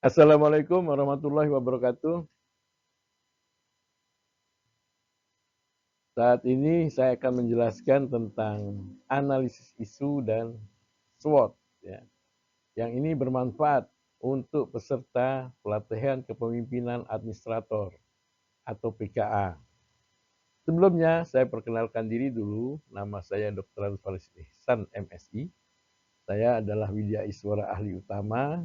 Assalamualaikum warahmatullahi wabarakatuh. Saat ini saya akan menjelaskan tentang analisis isu dan SWOT, ya, yang ini bermanfaat untuk peserta pelatihan kepemimpinan administrator atau PKA. Sebelumnya saya perkenalkan diri dulu, nama saya Dr. Faris Ihsan MSI. Saya adalah Widya Iswara Ahli Utama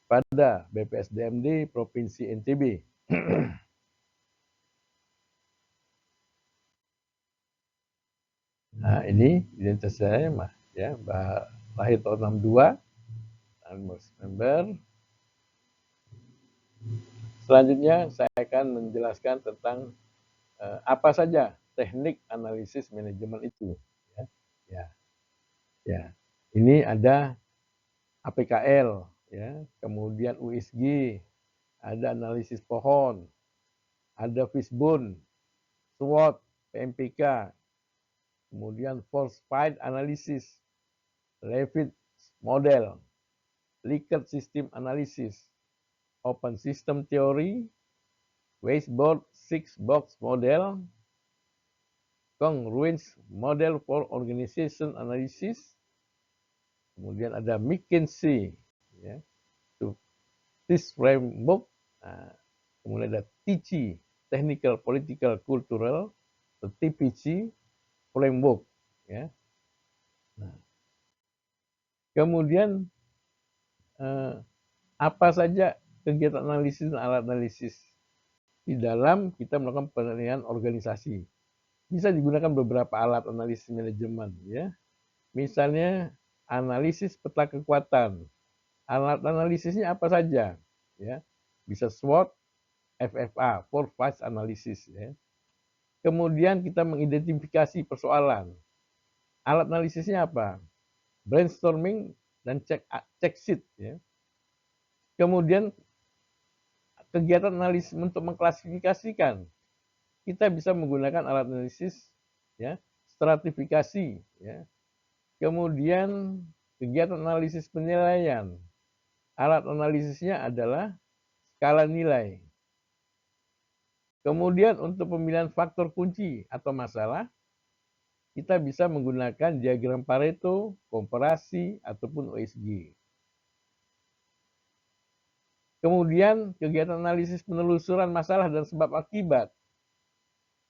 pada BPSDMD Provinsi NTB. Nah, ini identitas saya, ya, lahir tahun 62, member. Selanjutnya saya akan menjelaskan tentang apa saja teknik analisis manajemen itu. Ya, ya, ya. Ini ada APKL, ya, kemudian USG, ada analisis pohon, ada fishbone, SWOT, PMPK, kemudian force field analysis, Levitt model, Likert system analysis, open system theory, Weisbord six box model, congruence model for organization analysis, kemudian ada McKinsey, ya, this framework, nah, kemudian ada TC, technical political cultural, atau TPC framework, ya. Nah, kemudian apa saja kegiatan analisis dan alat analisis di dalam kita melakukan penilaian organisasi. Bisa digunakan beberapa alat analisis manajemen, ya. Misalnya analisis peta kekuatan. Alat analisisnya apa saja, ya. Bisa SWOT, FFA, Four Phase Analysis, ya. Kemudian kita mengidentifikasi persoalan. Alat analisisnya apa? Brainstorming dan check sheet, ya. Kemudian kegiatan analisis untuk mengklasifikasikan. Kita bisa menggunakan alat analisis, ya, stratifikasi, ya. Kemudian kegiatan analisis penilaian. Alat analisisnya adalah skala nilai. Kemudian untuk pemilihan faktor kunci atau masalah, kita bisa menggunakan diagram Pareto, komparasi, ataupun OSG. Kemudian kegiatan analisis penelusuran masalah dan sebab akibat.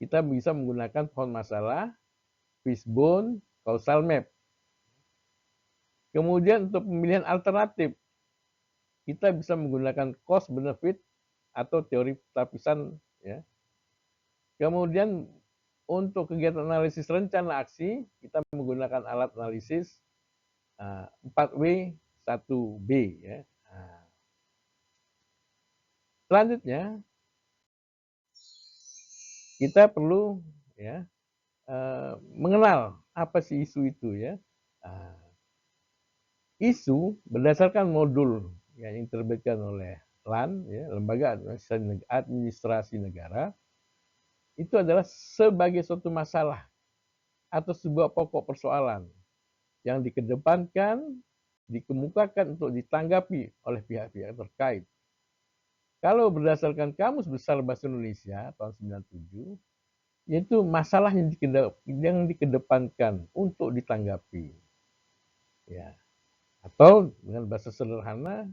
Kita bisa menggunakan pohon masalah, fishbone, causal map. Kemudian untuk pemilihan alternatif, kita bisa menggunakan cost benefit atau teori lapisan, ya. Kemudian untuk kegiatan analisis rencana aksi, kita menggunakan alat analisis 4W 1B, ya. Nah, selanjutnya kita perlu, ya, mengenal apa sih isu itu, ya. Nah, isu berdasarkan modul yang diterbitkan oleh LAN, ya, Lembaga Administrasi Negara, itu adalah sebagai suatu masalah atau sebuah pokok persoalan yang dikedepankan, dikemukakan untuk ditanggapi oleh pihak-pihak terkait. Kalau berdasarkan Kamus Besar Bahasa Indonesia tahun 97, yaitu masalah yang dikedepankan untuk ditanggapi. Ya. Atau dengan bahasa sederhana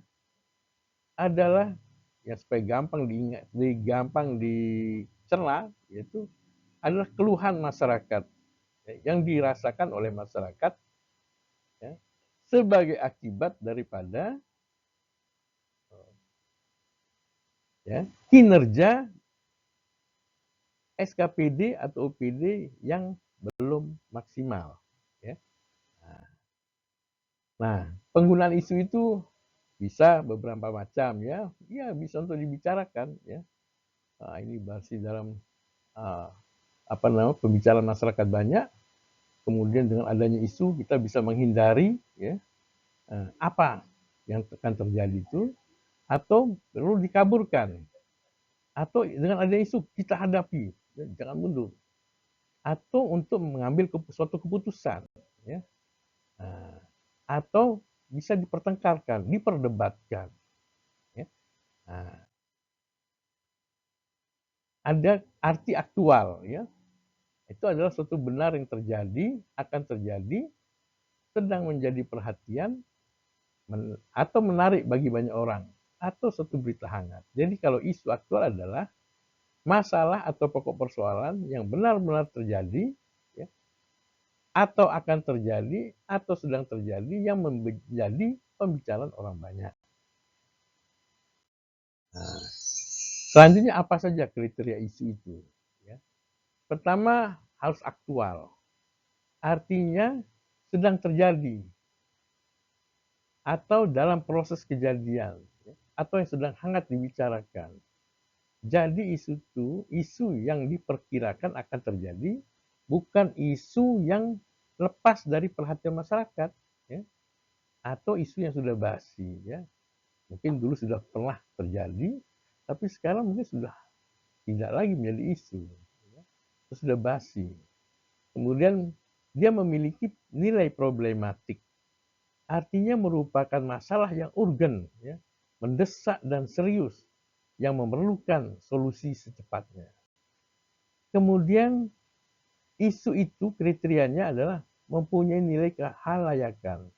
adalah yang supaya gampang diingat, gampang dicerna, yaitu adalah keluhan masyarakat, ya, yang dirasakan oleh masyarakat, ya, sebagai akibat daripada, ya, kinerja SKPD atau OPD yang belum maksimal, ya. Nah, penggunaan isu itu bisa beberapa macam, ya. Ya, bisa untuk dibicarakan, ya. Nah, ini masih dalam pembicaraan masyarakat banyak. Kemudian dengan adanya isu kita bisa menghindari, ya, apa yang akan terjadi itu, atau perlu dikaburkan, atau dengan adanya isu kita hadapi, ya, jangan mundur, atau untuk mengambil suatu keputusan, ya. Nah, atau bisa dipertengkarkan, diperdebatkan, ya. Nah, ada arti aktual, ya. Itu adalah suatu benar yang terjadi, akan terjadi, sedang menjadi perhatian, atau menarik bagi banyak orang, atau suatu berita hangat. Jadi kalau isu aktual adalah masalah atau pokok persoalan yang benar-benar terjadi, ya, atau akan terjadi, atau sedang terjadi, yang menjadi pembicaraan orang banyak. Nah, selanjutnya apa saja kriteria isu itu? Ya. Pertama, harus aktual. Artinya sedang terjadi atau dalam proses kejadian, ya, atau yang sedang hangat dibicarakan. Jadi isu yang diperkirakan akan terjadi, bukan isu yang lepas dari perhatian masyarakat, ya, atau isu yang sudah basi, ya. Mungkin dulu sudah pernah terjadi, tapi sekarang mungkin sudah tidak lagi menjadi isu, ya. Itu sudah basi. Kemudian dia memiliki nilai problematik, artinya merupakan masalah yang urgen, ya, mendesak dan serius, yang memerlukan solusi secepatnya. Kemudian isu itu kriterianya adalah mempunyai nilai kehalayakan,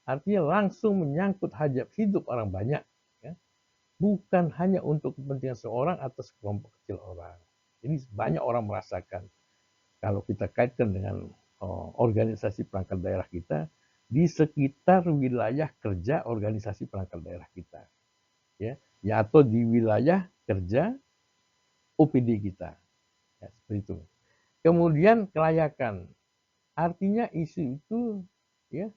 artinya langsung menyangkut hajat hidup orang banyak, ya, bukan hanya untuk kepentingan seorang atau sekelompok kecil orang. Jadi banyak orang merasakan kalau kita kaitkan dengan organisasi perangkat daerah kita di sekitar wilayah kerja organisasi perangkat daerah kita, ya atau di wilayah kerja OPD kita, ya, seperti itu. Kemudian kelayakan, artinya isu itu, ya,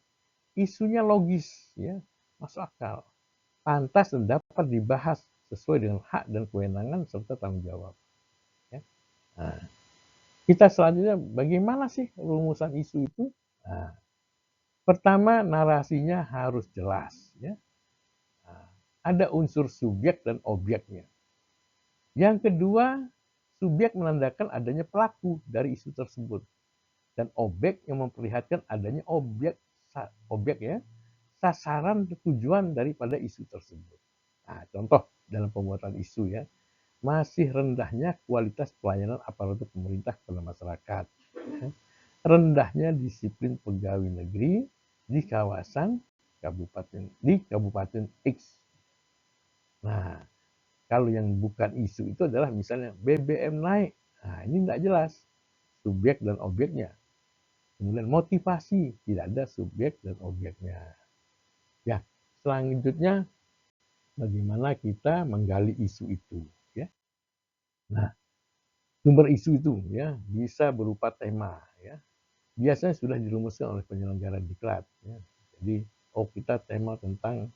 isunya logis, ya, masuk akal, pantas dan dapat dibahas sesuai dengan hak dan kewenangan serta tanggung jawab. Ya. Nah, kita selanjutnya bagaimana sih rumusan isu itu? Nah, pertama narasinya harus jelas, ya. Nah, ada unsur subjek dan objeknya. Yang kedua, subjek menandakan adanya pelaku dari isu tersebut dan objek yang memperlihatkan adanya objek, ya, sasaran tujuan daripada isu tersebut. Nah, contoh dalam pembuatan isu, ya, masih rendahnya kualitas pelayanan aparatur pemerintah kepada masyarakat, ya. Rendahnya disiplin pegawai negeri di Kabupaten X. Nah, kalau yang bukan isu itu adalah misalnya BBM naik. Nah, ini tidak jelas subjek dan objeknya. Kemudian motivasi, tidak ada subjek dan objeknya. Ya, selanjutnya bagaimana kita menggali isu itu, ya. Nah, sumber isu itu, ya, bisa berupa tema, ya. Biasanya sudah dirumuskan oleh penyelenggara diklat, ya. Jadi, kita tema tentang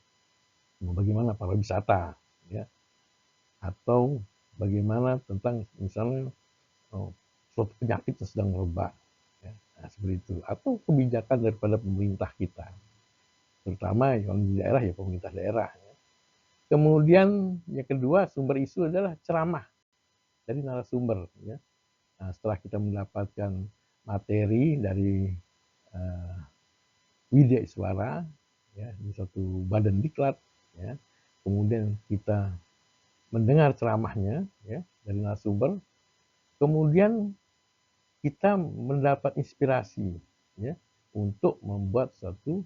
bagaimana pariwisata, ya, atau bagaimana tentang misalnya suatu penyakit yang sedang merebak, ya. Nah, seperti itu. Atau kebijakan daripada pemerintah kita, terutama yang di daerah, ya pemerintah daerah. Ya. Kemudian yang kedua sumber isu adalah ceramah dari narasumber, ya. Nah, setelah kita mendapatkan materi dari Widya Iswara, ya, di suatu badan diklat, ya. Kemudian kita mendengar ceramahnya, ya, dari narasumber, kemudian kita mendapat inspirasi, ya, untuk membuat suatu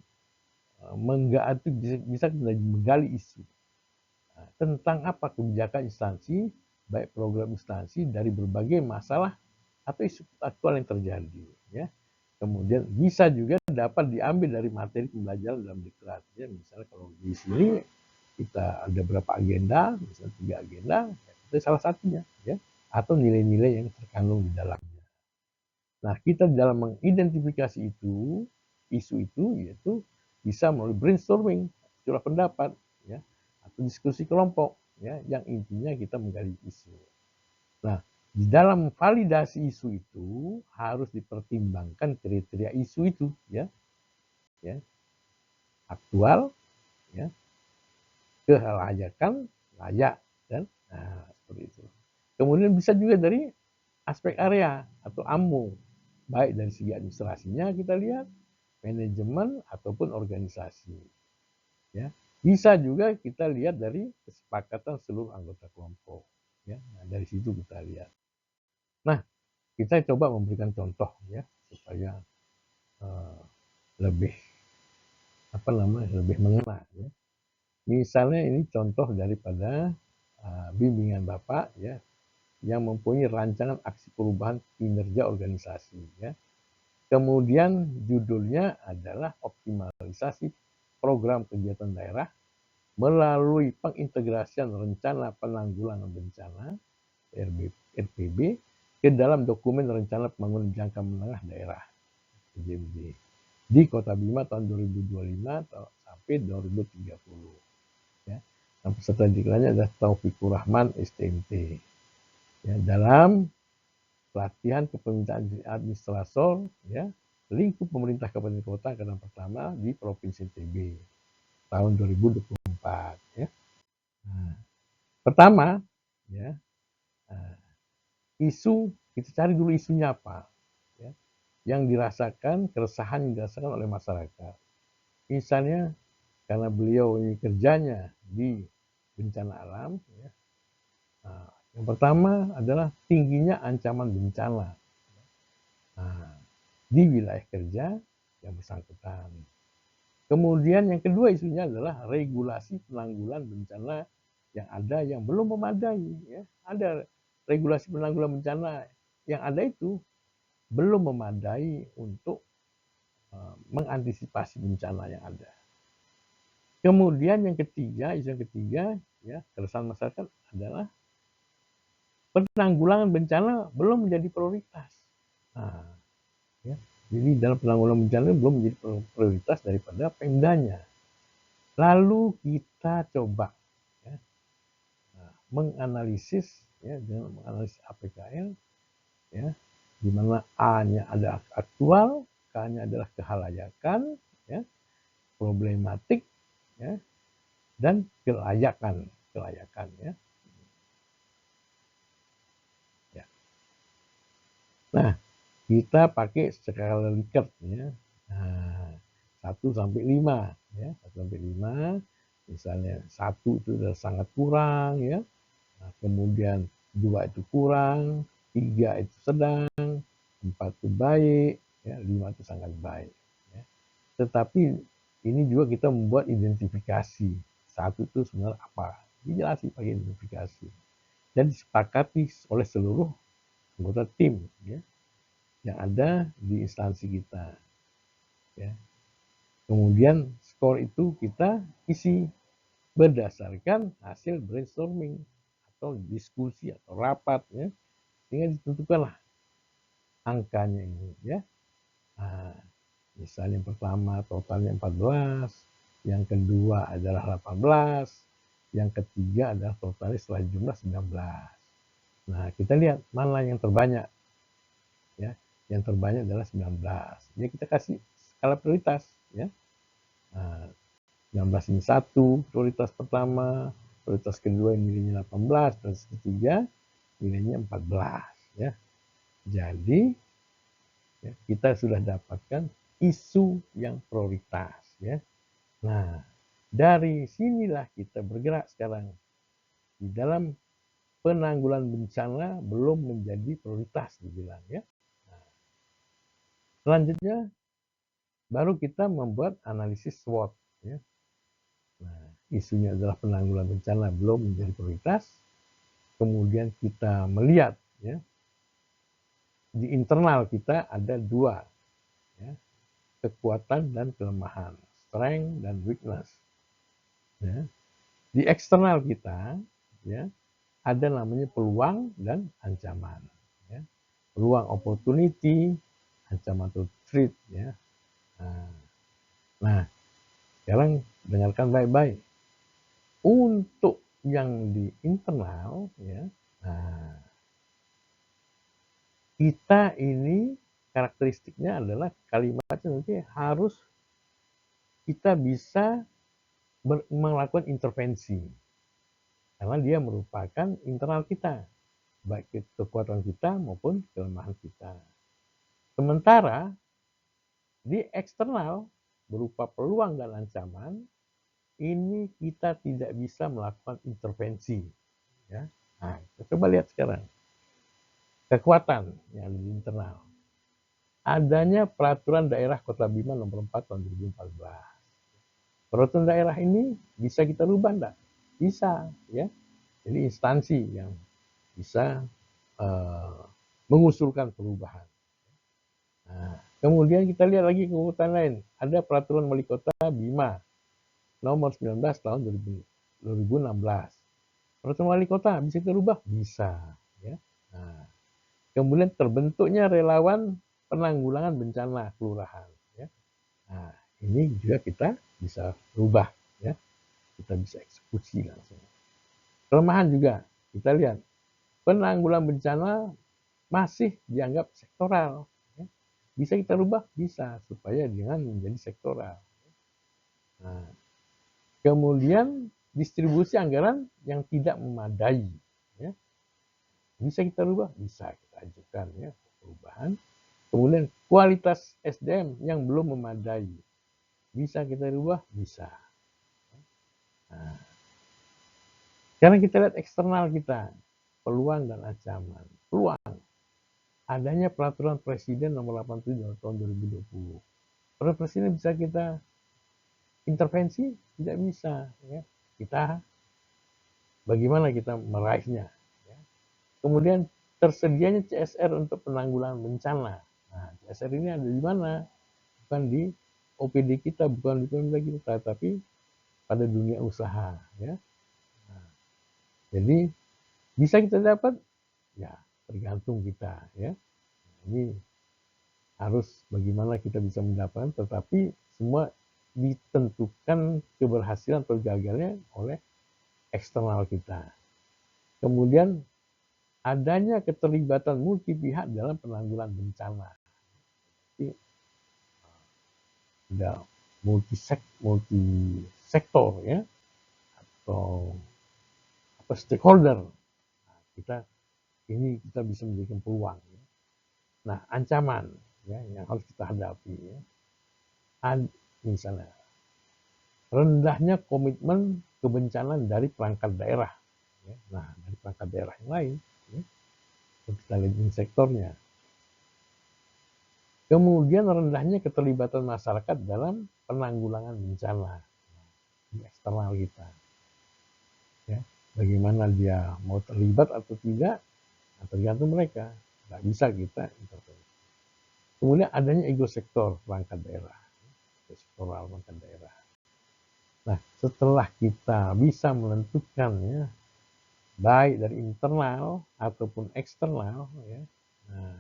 bisa menggali isu. Nah, tentang apa kebijakan instansi, baik program instansi dari berbagai masalah atau isu aktual yang terjadi, ya. Kemudian bisa juga dapat diambil dari materi pembelajaran dalam diklat, ya. Misalnya kalau di sini kita ada berapa agenda, misalnya 3 agenda, ya, itu salah satunya, ya, atau nilai-nilai yang terkandung di dalamnya. Nah, kita dalam mengidentifikasi isu itu, yaitu bisa melalui brainstorming, curah pendapat, ya, atau diskusi kelompok, ya, yang intinya kita menggali isu. Nah, di dalam validasi isu itu harus dipertimbangkan kriteria isu itu, ya, aktual, ya, kelayakan, layak, dan seperti itu. Kemudian bisa juga dari aspek area atau AMU, baik dari segi administrasinya kita lihat, manajemen ataupun organisasi, ya. Bisa juga kita lihat dari kesepakatan seluruh anggota kelompok. Ya, nah, dari situ kita lihat. Nah, kita coba memberikan contoh ya supaya uh, lebih lebih mengena. Ya. Misalnya ini contoh daripada bimbingan Bapak ya yang mempunyai rancangan aksi perubahan kinerja organisasi ya. Kemudian judulnya adalah optimalisasi program kegiatan daerah melalui pengintegrasian rencana penanggulangan bencana RPB ke dalam dokumen rencana pembangunan jangka menengah daerah (JMD) di Kota Bima tahun 2025 sampai 2030. Ya. Nah, peserta diklatnya adalah Taufikur Rahman STMT. Ya, dalam pelatihan kepemimpinan administrator ya lingkup pemerintah kabupaten kota angkatan pertama di Provinsi NTB tahun 2024 ya. Nah, pertama ya isu kita cari dulu isunya apa ya yang dirasakan keresahan yang dirasakan oleh masyarakat. Misalnya karena beliau ini kerjanya di bencana alam ya. Nah, yang pertama adalah tingginya ancaman bencana di wilayah kerja yang bersangkutan. Kemudian yang kedua isunya adalah regulasi penanggulangan bencana yang ada yang belum memadai. Ya. Ada regulasi penanggulangan bencana yang ada itu belum memadai untuk mengantisipasi bencana yang ada. Kemudian yang ketiga, isu yang ketiga, ya keresahan masyarakat adalah penanggulangan bencana belum menjadi prioritas. Nah, ya, jadi dalam penanggulangan bencana belum menjadi prioritas daripada Pemdanya. Lalu kita coba ya, menganalisis ya dengan menganalisis APKL ya, di mana A-nya adalah aktual, K-nya adalah kehalayakan, ya, problematik, ya, dan kelayakan ya. Ya. Nah, kita pakai skala Likert ya. Nah, 1 sampai 5 ya, 1 sampai 5. Misalnya 1 itu sudah sangat kurang ya. Nah, kemudian 2 itu kurang, 3 itu sedang, 4 itu baik, ya, 5 itu sangat baik. Ya. Tetapi ini juga kita membuat identifikasi. 1 itu sebenarnya apa? Dijelaskan pakai identifikasi. Dan disepakati oleh seluruh anggota tim ya, yang ada di instansi kita. Ya. Kemudian skor itu kita isi berdasarkan hasil brainstorming atau diskusi atau rapat ya, sehingga ditentukanlah angkanya ini ya. Nah, misalnya yang pertama totalnya 14, yang kedua adalah 18, yang ketiga adalah totalnya setelah jumlah 19. Nah, kita lihat mana yang terbanyak ya. Yang terbanyak adalah 19. Ya kita kasih skala prioritas ya. Nah, 19 ini 1 prioritas pertama, prioritas kedua nilainya 18, prioritas ketiga nilainya 14 ya. Jadi ya, kita sudah dapatkan isu yang prioritas ya. Nah, dari sinilah kita bergerak sekarang di dalam penanggulangan bencana belum menjadi prioritas dibilang ya. Nah, selanjutnya baru kita membuat analisis SWOT ya. Nah, isunya adalah penanggulangan bencana belum menjadi prioritas. Kemudian kita melihat ya di internal kita ada 2 ya, kekuatan dan kelemahan, strength dan weakness. Ya. Di eksternal kita ya ada namanya peluang dan ancaman. Ya. Peluang opportunity, ancaman atau threat ya. Nah, sekarang dengarkan baik-baik. Untuk yang di internal ya, nah, kita ini karakteristiknya adalah kalimatnya nanti harus kita bisa melakukan intervensi karena dia merupakan internal kita, baik kekuatan kita maupun kelemahan kita. Sementara di eksternal berupa peluang dan ancaman, ini kita tidak bisa melakukan intervensi. Ya. Nah, kita coba lihat sekarang kekuatan yang ada di internal. Adanya peraturan daerah Kota Bima nomor 4 tahun 2014. Peraturan daerah ini bisa kita rubah enggak? Bisa, ya. Jadi instansi yang bisa mengusulkan perubahan. Nah, kemudian kita lihat lagi kekuatan lain. Ada peraturan wali kota Bima nomor 19 tahun 2016. Peraturan wali kota bisa kita rubah? Bisa. Ya. Nah, kemudian terbentuknya relawan penanggulangan bencana kelurahan. Ya. Nah, ini juga kita bisa rubah. Ya. Kita bisa eksekusi langsung. Kelemahan juga, kita lihat penanggulangan bencana masih dianggap sektoral. Ya. Bisa kita rubah? Bisa, supaya jangan menjadi sektoral. Nah, kemudian distribusi anggaran yang tidak memadai. Ya. Bisa kita rubah? Bisa kita ajukan ya perubahan. Kemudian kualitas SDM yang belum memadai. Bisa kita rubah? Bisa. Nah, sekarang kita lihat eksternal kita. Peluang dan ancaman. Peluang. Adanya peraturan Presiden nomor 87 tahun 2020. Peraturan Presiden bisa kita intervensi? Tidak bisa. Ya. Kita bagaimana kita meraihnya. Ya. Kemudian tersedianya CSR untuk penanggulangan bencana. Nah, CSR ini ada di mana? Bukan di OPD kita, bukan di Pemda kita, tapi pada dunia usaha. Ya. Nah, jadi bisa kita dapat? Ya, tergantung kita. Ya. Ini harus bagaimana kita bisa mendapatkan, tetapi semua ditentukan keberhasilan atau gagalnya oleh eksternal kita. Kemudian adanya keterlibatan multi pihak dalam penanggulangan bencana. Jadi, ada multi sektor ya, atau apa stakeholder. Nah, kita bisa menjadikan peluang. Ya. Nah, ancaman ya yang harus kita hadapi ya. Misalnya rendahnya komitmen kebencanaan dari perangkat daerah. Ya. Nah, dari perangkat daerah yang lain, ya. Kita lihat sektornya. Kemudian rendahnya keterlibatan masyarakat dalam penanggulangan bencana. Di eksternal kita. Ya. Bagaimana dia mau terlibat atau tidak, nah, tergantung mereka. Nggak bisa kita intervensi. Kemudian adanya ego sektor perangkat daerah. Sektoral perangkat daerah. Nah, setelah kita bisa menentukan ya, baik dari internal ataupun eksternal, ya, nah,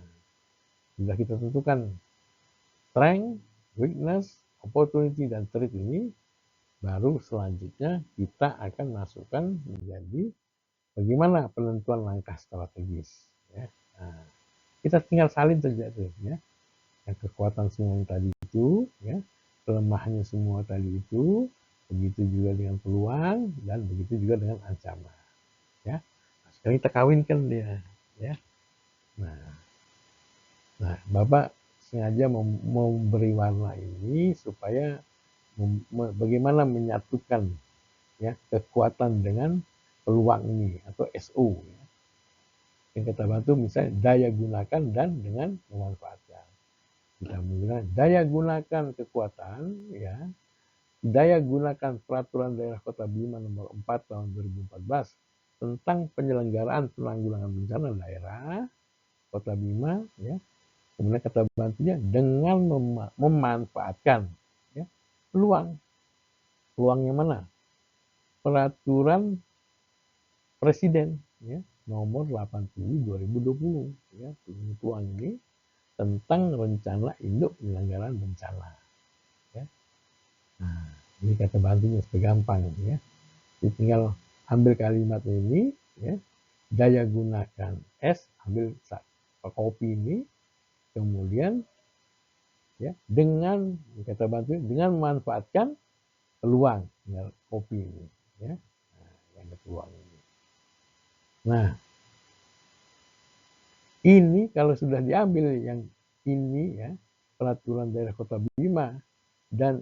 sudah kita tentukan strength, weakness, opportunity, dan threat ini, baru selanjutnya kita akan masukkan menjadi bagaimana penentuan langkah strategis. Ya. Nah, kita tinggal salin saja tuh, ya, yang kekuatan semua yang tadi itu, ya, kelemahannya semua tadi itu, begitu juga dengan peluang dan begitu juga dengan ancaman. Ya, nah, sekarang kita kawinkan dia, ya. Nah, Bapak sengaja mau beri warna ini supaya bagaimana menyatukan ya kekuatan dengan peluang ini atau SO. Ya. Yang kita bantu misalnya daya gunakan dan dengan memanfaatkan. Kita menggunakan daya gunakan kekuatan, ya, daya gunakan peraturan daerah Kota Bima nomor 4 tahun 2014 tentang penyelenggaraan penanggulangan bencana daerah Kota Bima, ya. Kemudian kata bantunya dengan memanfaatkan ya, peluang. Peluangnya mana? Peraturan Presiden ya, nomor 80 2020 ya, peluang ini tentang rencana induk penyelenggaraan bencana. Ya. Nah, ini kata bantunya supaya gampang ya. Jadi tinggal ambil kalimat ini ya, daya gunakan S, ambil copy ini, kemudian ya, dengan kata bantu dengan memanfaatkan peluang kopi ini ya. Nah, yang peluang ini. Nah, ini kalau sudah diambil yang ini ya, peraturan daerah Kota Bima dan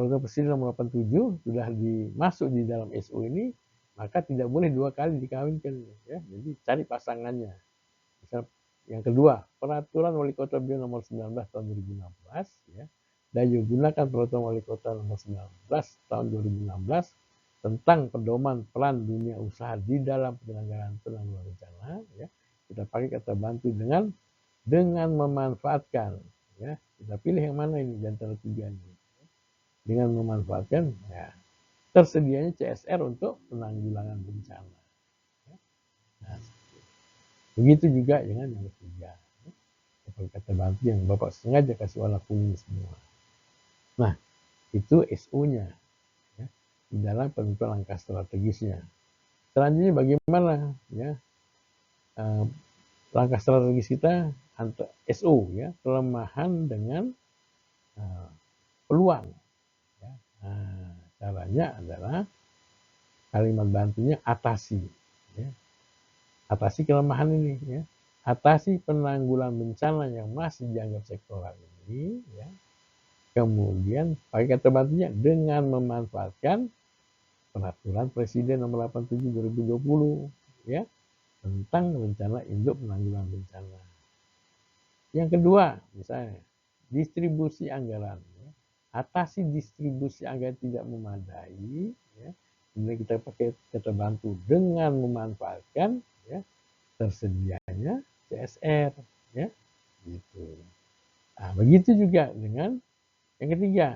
Peraturan Presiden nomor 87 sudah dimasuk di dalam SU ini, maka tidak boleh 2 kali dikawinkan ya. Jadi cari pasangannya. Misal yang kedua, Peraturan Wali Kota Riau nomor 19 tahun 2016 ya. Daya gunakan Peraturan Wali Kota nomor 19 tahun 2016 tentang pedoman peran dunia usaha di dalam penyelenggaraan penanggulangan bencana ya. Kita pakai kata bantu dengan memanfaatkan ya. Kita pilih yang mana ini di antara 3 ini. Dengan memanfaatkan ya, tersedianya CSR untuk penanggulangan bencana. Nah, begitu juga dengan yang ketiga. Seperti kata bantu yang Bapak sengaja kasih warna kuning semua. Nah, itu SU-nya ya, di dalam penentuan langkah strategisnya. Selanjutnya bagaimana ya langkah strategis kita antara SU ya, kelemahan dengan peluang. Ya. Nah, caranya adalah kalimat bantunya atasi. Ya. Atasi kelemahan ini. Ya. Atasi penanggulangan bencana yang masih dianggap sektoral ini. Ya. Kemudian pakai kata bantunya dengan memanfaatkan Peraturan Presiden nomor 87 2020 ya tentang rencana induk penanggulangan bencana. Yang kedua, misalnya distribusi anggaran. Ya. Atasi distribusi anggaran tidak memadai. Ya. Kemudian kita pakai kata bantu dengan memanfaatkan ya, tersedianya CSR. Ya. Gitu. Nah, begitu juga dengan yang ketiga,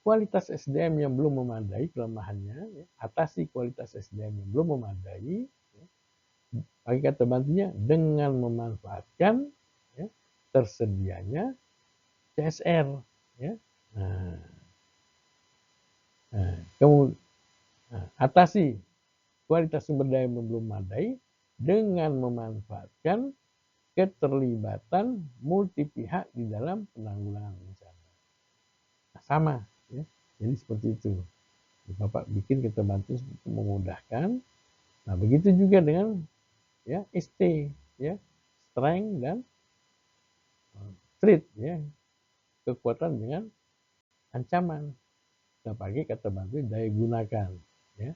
kualitas SDM yang belum memadai kelemahannya, ya. Atasi kualitas SDM yang belum memadai. Ya. Pakai kata bantunya dengan memanfaatkan ya, tersedianya CSR. Ya. Nah, kemudian atasi kualitas sumber daya yang belum memadai dengan memanfaatkan keterlibatan multi pihak di dalam penanggulangan bencana. Nah, sama, ya. Jadi seperti itu. Bapak bikin kita bantu untuk memudahkan. Nah, begitu juga dengan ya ST, ya strength dan threat, ya kekuatan dengan ancaman. Kita pakai kata bantu daya gunakan, ya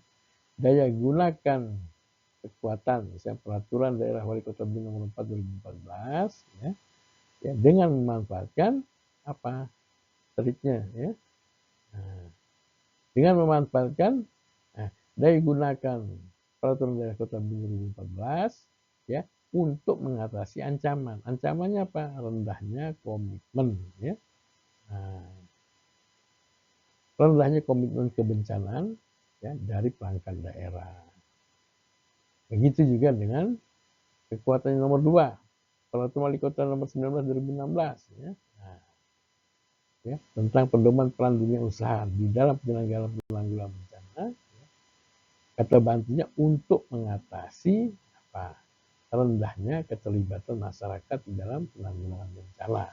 daya gunakan kekuatan, misalnya peraturan daerah wali kota nomor 4 2014, ya dengan memanfaatkan apa threatnya, ya dengan memanfaatkan daya gunakan peraturan daerah kota 2014 ya untuk mengatasi ancaman. Ancamannya apa? Rendahnya komitmen ya. Rendahnya komitmen kebencanaan ya dari perangkat daerah. Begitu juga dengan kekuatan nomor 2, Peraturan Wali Kota nomor 19 2016 ya. Ya, tentang pedoman peran dunia usaha di dalam penyelenggaraan penanggulangan bencana. Kata bantunya untuk mengatasi apa? Rendahnya keterlibatan masyarakat di dalam penanggulangan bencana.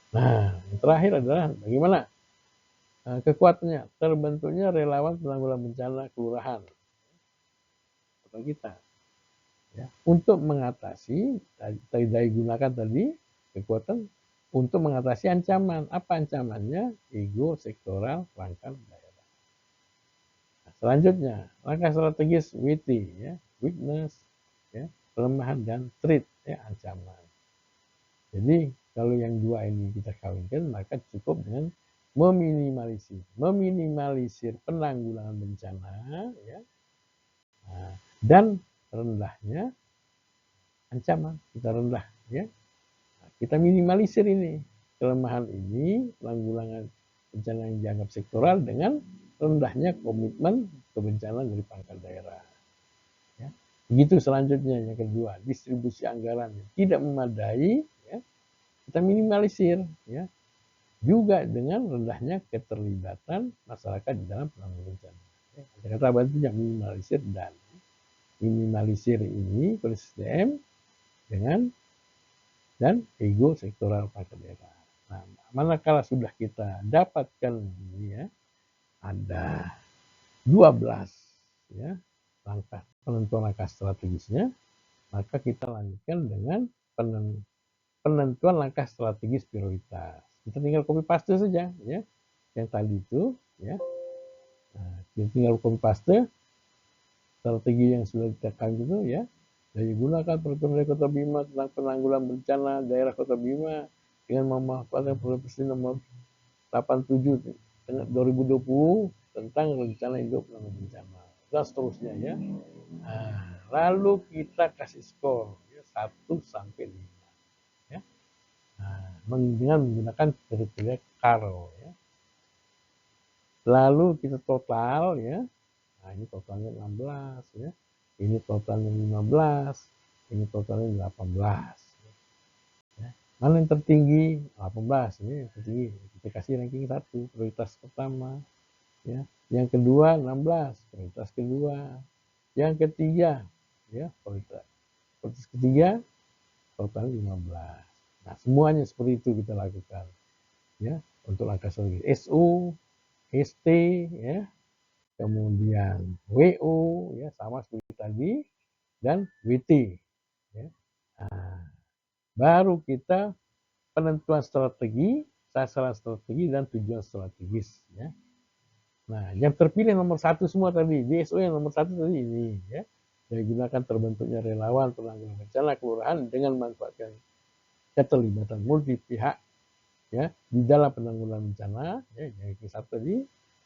Nah, yang terakhir adalah bagaimana kekuatannya terbentuknya relawan penanggulangan bencana kelurahan atau kita ya, untuk mengatasi daya gunakan tadi kekuatan untuk mengatasi ancaman. Apa ancamannya? Ego sektoral perangkat daerah. Nah, selanjutnya langkah strategis WT ya, weakness ya, kelemahan dan threat ya, ancaman. Jadi kalau yang dua ini kita kawinkan maka cukup dengan meminimalisir penanggulangan bencana ya, dan rendahnya ancaman. Kita rendah ya, kita minimalisir ini kelemahan ini penanggulangan bencana yang dianggap sektoral dengan rendahnya komitmen kebencanaan dari pangkat daerah. Ya. Begitu selanjutnya yang kedua, distribusi anggaran tidak memadai, ya, kita minimalisir, ya, juga dengan rendahnya keterlibatan masyarakat di dalam penanggulangan bencana. Ya. Ada kata bantunya minimalisir dan minimalisir ini SDM dengan dan ego sektoral pangkat daerah. Nah, manakala sudah kita dapatkan ini ya, ada 12 ya langkah penentuan langkah strategisnya, maka kita lanjutkan dengan penentuan langkah strategis prioritas. Kita tinggal copy paste saja ya. yang tadi itu, ya. Nah, tinggal copy paste strategi yang sudah ditekan itu, ya. Daya gunakan peraturan daerah Kota Bima tentang penanggulangan bencana daerah Kota Bima dengan memanfaatkan Peraturan Presiden nomor 87 2020 tentang rencana induk penanggulangan bencana dan seterusnya, ya. Nah, lalu kita kasih skor, ya, 1 sampai 5, ya. Nah, dengan menggunakan kriteria Karo, ya. Lalu kita total, ya. Nah, ini totalnya 16, ya. Ini totalnya 15, ini totalnya 18. Ya. Mana yang tertinggi? 18, ini yang tertinggi. Kita kasih ranking 1, prioritas pertama, ya. Yang kedua 16, prioritas kedua. Yang ketiga, ya, prioritas ketiga total 15. Nah, semuanya seperti itu kita lakukan, ya, untuk langkah strategi SU, ST, ya, kemudian WO, ya, sama seperti tadi, dan WT, ya. Nah, baru kita penentuan strategi, sasaran strategi, dan tujuan strategis, ya. Nah, yang terpilih nomor 1 semua tadi, DSO yang nomor 1 tadi ini, ya. Digunakan terbentuknya relawan penanggulangan bencana kelurahan dengan memanfaatkan keterlibatan multi pihak, ya, di dalam penanggulangan bencana, ya, yang ranking 1 tadi.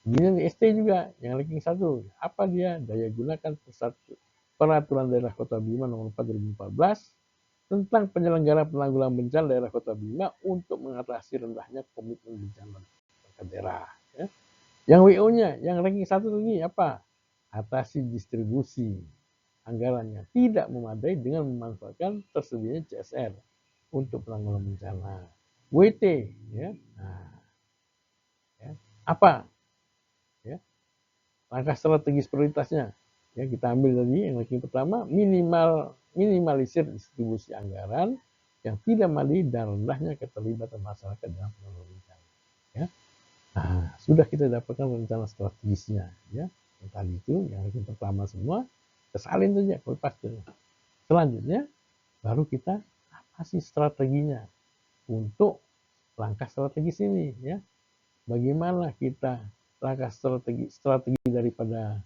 Kemudian di ST juga yang ranking 1, apa dia? Daya gunakan peraturan daerah Kota Bima nomor 4 2014 tentang penyelenggaraan penanggulangan bencana daerah Kota Bima untuk mengatasi rendahnya komitmen bencana daerah, ya. Yang WO-nya, yang ranking 1 tadi apa? Atasi distribusi anggarannya tidak memadai dengan memanfaatkan tersedianya CSR untuk penanggulangan bencana. WT, ya. Nah, ya. Apa? Ya. Langkah strategis prioritasnya. Ya, kita ambil tadi yang ranking pertama, minimalisir distribusi anggaran yang tidak memadai dan rendahnya keterlibatan masyarakat dalam penanggulangan bencana. Ya. Nah, sudah kita dapatkan rencana strategisnya, ya. Yang tadi itu yang ranking pertama semua, kesalin saja, paste. Selanjutnya baru kita apa sih strateginya untuk langkah strategis ini, ya. Bagaimana kita langkah strategi daripada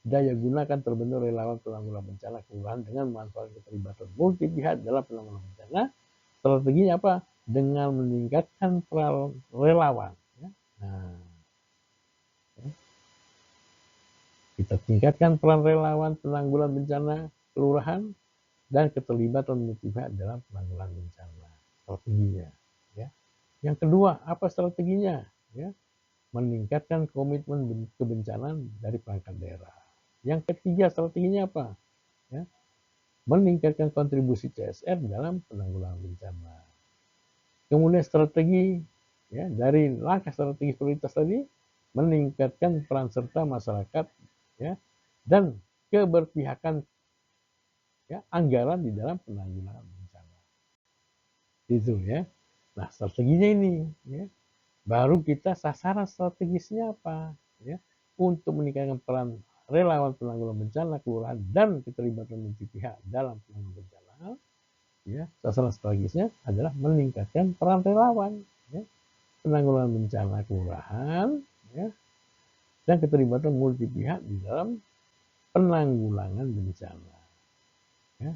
daya gunakan terbentuk relawan penanggulangan bencana kelurahan dengan memanfaatkan keterlibatan multi pihak dalam penanggulangan bencana. Strateginya apa? Dengan meningkatkan peran relawan, ya. Nah, kita tingkatkan peran relawan penanggulangan bencana kelurahan dan keterlibatan multi pihak dalam penanggulangan bencana. Strateginya, ya. Yang kedua, apa strateginya? Ya, meningkatkan komitmen kebencanaan dari perangkat daerah. Yang ketiga, strateginya apa? Ya, meningkatkan kontribusi CSR dalam penanggulangan bencana. Kemudian strategi, ya, dari langkah strategis prioritas tadi, meningkatkan peran serta masyarakat, ya, dan keberpihakan, ya, anggaran di dalam penanggulangan bencana. Itu, ya. Nah, strateginya ini, ya. Baru kita sasaran strategisnya apa, ya, untuk meningkatkan peran relawan penanggulangan bencana kelurahan dan keterlibatan multi pihak dalam penanggulangan bencana, ya. Sasaran strategisnya adalah meningkatkan peran relawan, ya, penanggulangan bencana kelurahan, ya, dan keterlibatan multi pihak di dalam penanggulangan bencana, ya.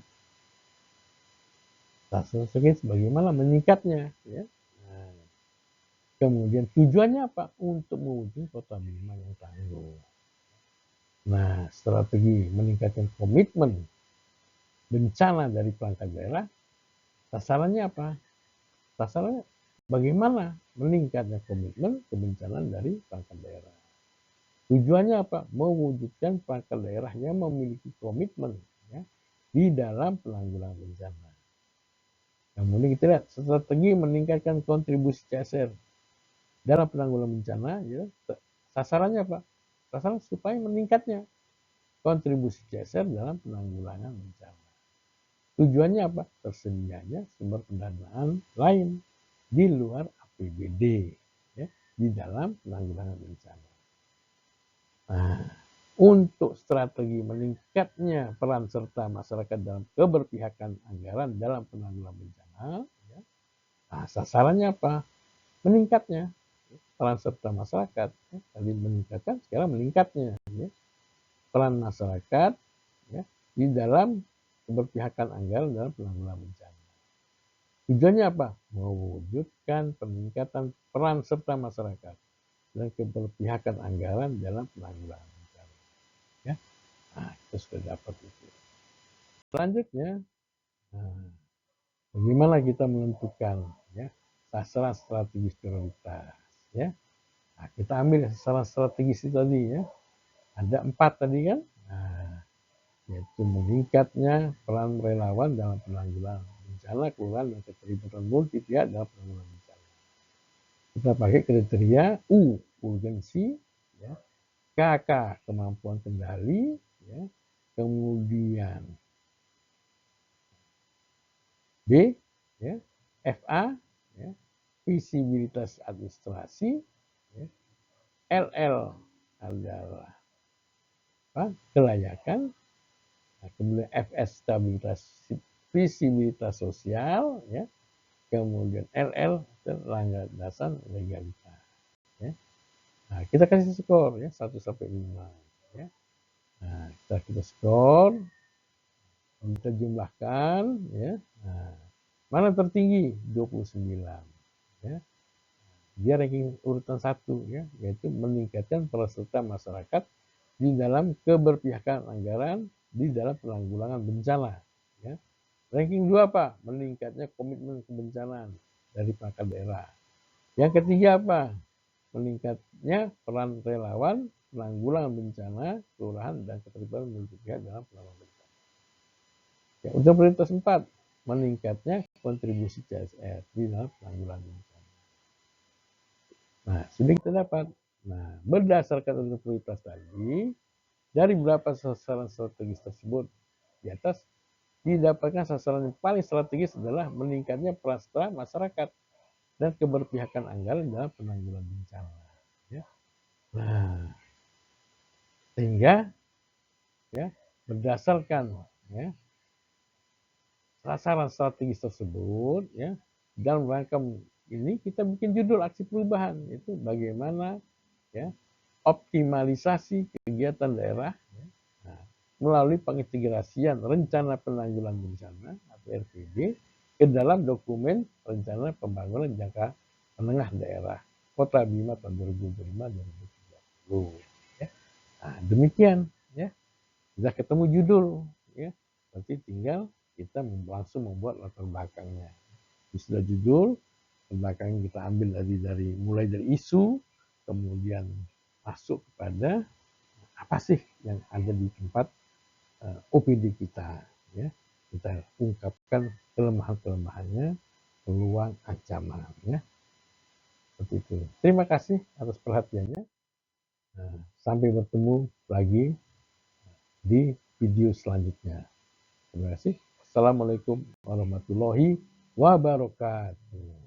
Sasaran strategis bagaimana meningkatnya, ya. Nah, kemudian tujuannya apa? Untuk mewujudkan Kota Bima yang tangguh. Nah, strategi meningkatkan komitmen bencana dari perangkat daerah, sasarannya apa? Sasarannya bagaimana meningkatnya komitmen kebencanaan dari perangkat daerah. Tujuannya apa? Mewujudkan perangkat daerah yang memiliki komitmen, ya, di dalam penanggulangan bencana. Kemudian kita lihat strategi meningkatkan kontribusi CSR dalam penanggulangan bencana, ya. Sasarannya apa? Sasaran supaya meningkatnya kontribusi CSR dalam penanggulangan bencana. Tujuannya apa? Tersedianya sumber pendanaan lain di luar APBD, ya, di dalam penanggulangan bencana. Nah, untuk strategi meningkatnya peran serta masyarakat dalam keberpihakan anggaran dalam penanggulangan bencana, ya, nah, sasarannya apa? Meningkatnya peran serta masyarakat. Tadi meningkatkan, sekarang meningkatnya peran masyarakat di dalam keberpihakan anggaran dalam penanggulangan bencana. Tujuannya apa? Mewujudkan peningkatan peran serta masyarakat dan keberpihakan anggaran dalam penanggulangan bencana. Ya, nah, kita sudah dapat itu. Selanjutnya, bagaimana kita menentukan sasaran strategis prioritas? Nah, kita ambil sasaran strategis itu tadi ada 4 tadi kan? Nah, yaitu meningkatnya peran relawan dalam penanggulangan bencana, kelurahan dan keterlibatan multi pihak dalam penanggulangan bencana. Kita pakai kriteria U, urgensi, KK, kemampuan kendali, kemudian B, FA, visibilitas administrasi, LL adalah kelayakan, kemudian FS stabilitas visibilitas sosial, kemudian LL landasan legalitas. Nah, kita kasih skor 1 sampai 5. Nah, kita skor, kita jumlahkan, Nah, mana tertinggi? 29. Dia ranking urutan 1, yaitu meningkatkan peran serta masyarakat di dalam keberpihakan anggaran di dalam penanggulangan bencana. Ranking 2 apa? Meningkatnya komitmen kebencanaan dari perangkat daerah. Yang ketiga apa? Meningkatnya peran relawan penanggulangan bencana, kelurahan dan keterlibatan multi pihak dalam penanggulangan bencana. Untuk prioritas 4, meningkatnya kontribusi CSR di dalam penanggulangan bencana. Nah, sudah kita dapat. Nah, berdasarkan untuk prioritas tadi, dari beberapa sasaran strategis tersebut di atas, didapatkan sasaran yang paling strategis adalah meningkatnya peran serta masyarakat dan keberpihakan anggaran dalam penanggulangan bencana. Nah, sehingga berdasarkan sasaran strategis tersebut, dalam rangka ini kita bikin judul aksi perubahan, itu bagaimana optimalisasi kegiatan daerah melalui pengintegrasian rencana penanggulangan bencana atau RPB ke dalam dokumen rencana pembangunan jangka menengah daerah Kota Bima tahun 2025-2030. Nah, demikian sudah ketemu judul, nanti tinggal kita langsung membuat latar belakangnya. Sudah judul, latar belakangnya kita ambil mulai dari isu, kemudian masuk kepada apa sih yang ada di tempat OPD kita, kita ungkapkan kelemahan-kelemahannya, peluang, ancaman, seperti itu. Terima kasih atas perhatiannya. Sampai bertemu lagi di video selanjutnya. Terima kasih. Assalamualaikum warahmatullahi wabarakatuh.